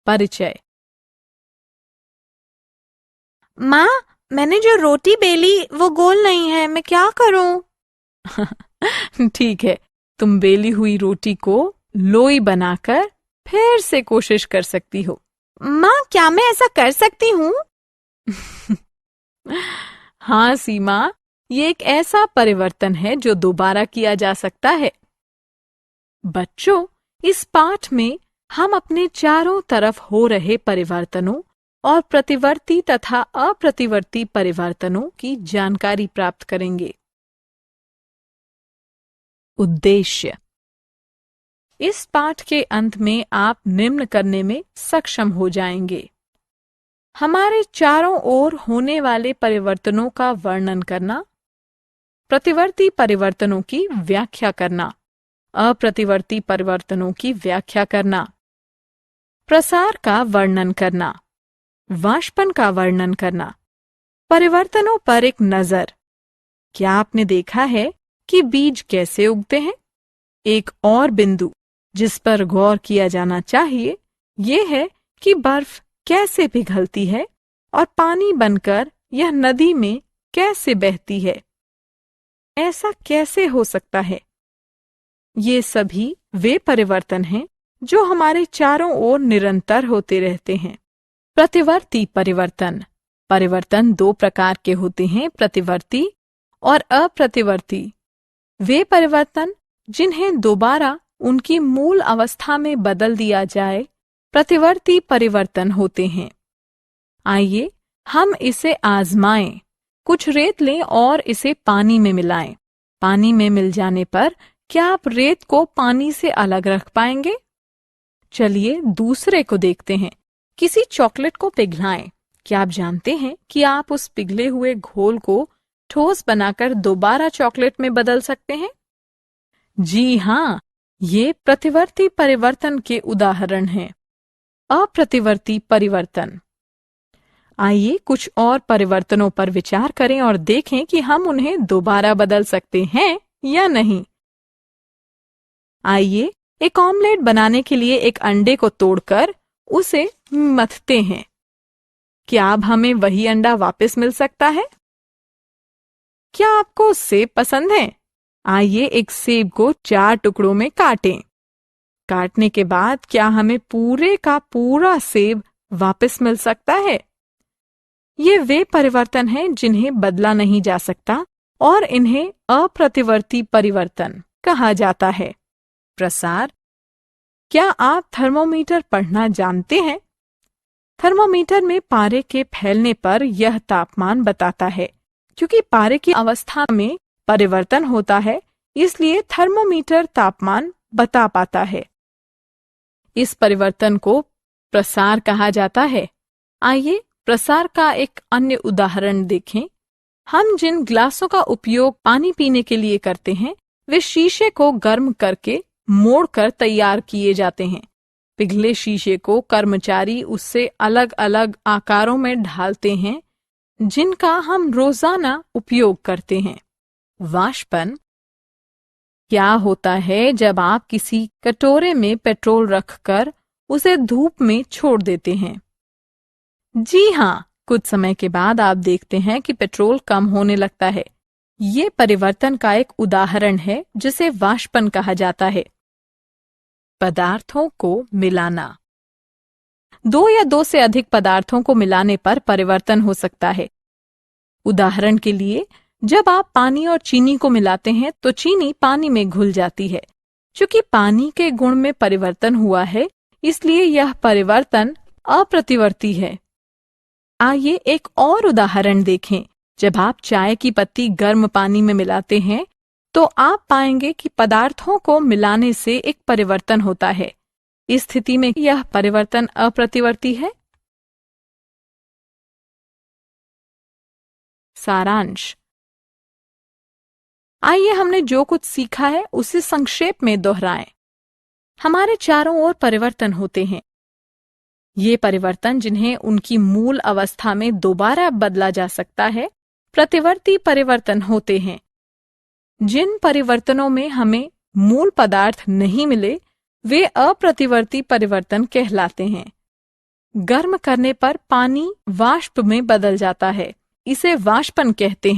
परिचय। माँ, मैंने जो रोटी बेली वो गोल नहीं है, मैं क्या करूं? ठीक है, तुम बेली हुई रोटी को लोई बनाकर फिर से कोशिश कर सकती हो। माँ, क्या मैं ऐसा कर सकती हूँ? हाँ सीमा, ये एक ऐसा परिवर्तन है जो दोबारा किया जा सकता है। बच्चों, इस पाठ में हम अपने चारों तरफ हो रहे परिवर्तनों और प्रतिवर्ती तथा अप्रतिवर्ती परिवर्तनों की जानकारी प्राप्त करेंगे। उद्देश्य। इस पाठ के अंत में आप निम्न करने में सक्षम हो जाएंगे: हमारे चारों ओर होने वाले परिवर्तनों का वर्णन करना, प्रतिवर्ती परिवर्तनों की व्याख्या करना, अप्रतिवर्ती परिवर्तनों की व्याख्या करना, प्रसार का वर्णन करना, वाष्पन का वर्णन करना, परिवर्तनों पर एक नजर। क्या आपने देखा है कि बीज कैसे उगते हैं? एक और बिंदु जिस पर गौर किया जाना चाहिए ये है कि बर्फ कैसे पिघलती है और पानी बनकर यह नदी में कैसे बहती है। ऐसा कैसे हो सकता है? ये सभी वे परिवर्तन हैं जो हमारे चारों ओर निरंतर होते रहते हैं। प्रतिवर्ती परिवर्तन। परिवर्तन दो प्रकार के होते हैं: प्रतिवर्ती और अप्रतिवर्ती। वे परिवर्तन जिन्हें दोबारा उनकी मूल अवस्था में बदल दिया जाए प्रतिवर्ती परिवर्तन होते हैं। आइए हम इसे आजमाएं। कुछ रेत लें और इसे पानी में मिलाएं। पानी में मिल जाने पर क्या आप रेत को पानी से अलग रख पाएंगे? चलिए दूसरे को देखते हैं। किसी चॉकलेट को पिघलाएं। क्या आप जानते हैं कि आप उस पिघले हुए घोल को ठोस बनाकर दोबारा चॉकलेट में बदल सकते हैं? जी हाँ, ये प्रतिवर्ती परिवर्तन के उदाहरण हैं। अप्रतिवर्ती परिवर्तन। आइए कुछ और परिवर्तनों पर विचार करें और देखें कि हम उन्हें दोबारा बदल सकते हैं या नहीं। आइए एक ऑमलेट बनाने के लिए एक अंडे को तोड़कर उसे मथते हैं। क्या अब हमें वही अंडा वापस मिल सकता है? क्या आपको सेब पसंद है? आइए एक सेब को 4 टुकड़ों में काटें। काटने के बाद क्या हमें पूरे का पूरा सेब वापस मिल सकता है? ये वे परिवर्तन हैं जिन्हें बदला नहीं जा सकता और इन्हें अप्रतिवर्ती परिवर्तन कहा जाता है। प्रसार। क्या आप थर्मोमीटर पढ़ना जानते हैं? थर्मोमीटर में पारे के फैलने पर यह तापमान बताता है। क्योंकि पारे की अवस्था में परिवर्तन होता है, इसलिए थर्मोमीटर तापमान बता पाता है। इस परिवर्तन को प्रसार कहा जाता है। आइए प्रसार का एक अन्य उदाहरण देखें। हम जिन ग्लासों का उपयोग पानी पीने के लिए करते हैं वे शीशे को गर्म करके मोड़कर तैयार किए जाते हैं। पिघले शीशे को कर्मचारी उससे अलग अलग आकारों में ढालते हैं जिनका हम रोजाना उपयोग करते हैं। वाष्पन। क्या होता है जब आप किसी कटोरे में पेट्रोल रखकर उसे धूप में छोड़ देते हैं? जी हाँ, कुछ समय के बाद आप देखते हैं कि पेट्रोल कम होने लगता है। ये परिवर्तन का एक उदाहरण है जिसे वाष्पन कहा जाता है। पदार्थों को मिलाना। 2 या 2 से अधिक पदार्थों को मिलाने पर परिवर्तन हो सकता है। उदाहरण के लिए, जब आप पानी और चीनी को मिलाते हैं तो चीनी पानी में घुल जाती है। चूंकि पानी के गुण में परिवर्तन हुआ है, इसलिए यह परिवर्तन अप्रतिवर्ती है। आइए एक और उदाहरण देखें। जब आप चाय की पत्ती गर्म पानी में मिलाते हैं तो आप पाएंगे कि पदार्थों को मिलाने से एक परिवर्तन होता है। इस स्थिति में यह परिवर्तन अप्रतिवर्ती है। सारांश। आइए हमने जो कुछ सीखा है उसे संक्षेप में दोहराएं। हमारे चारों ओर परिवर्तन होते हैं। ये परिवर्तन जिन्हें उनकी मूल अवस्था में दोबारा बदला जा सकता है प्रतिवर्ती परिवर्तन होते हैं। जिन परिवर्तनों में हमें मूल पदार्थ नहीं मिले वे अप्रतिवर्ती परिवर्तन कहलाते हैं। गर्म करने पर पानी वाष्प में बदल जाता है। इसे वाष्पन कहते हैं।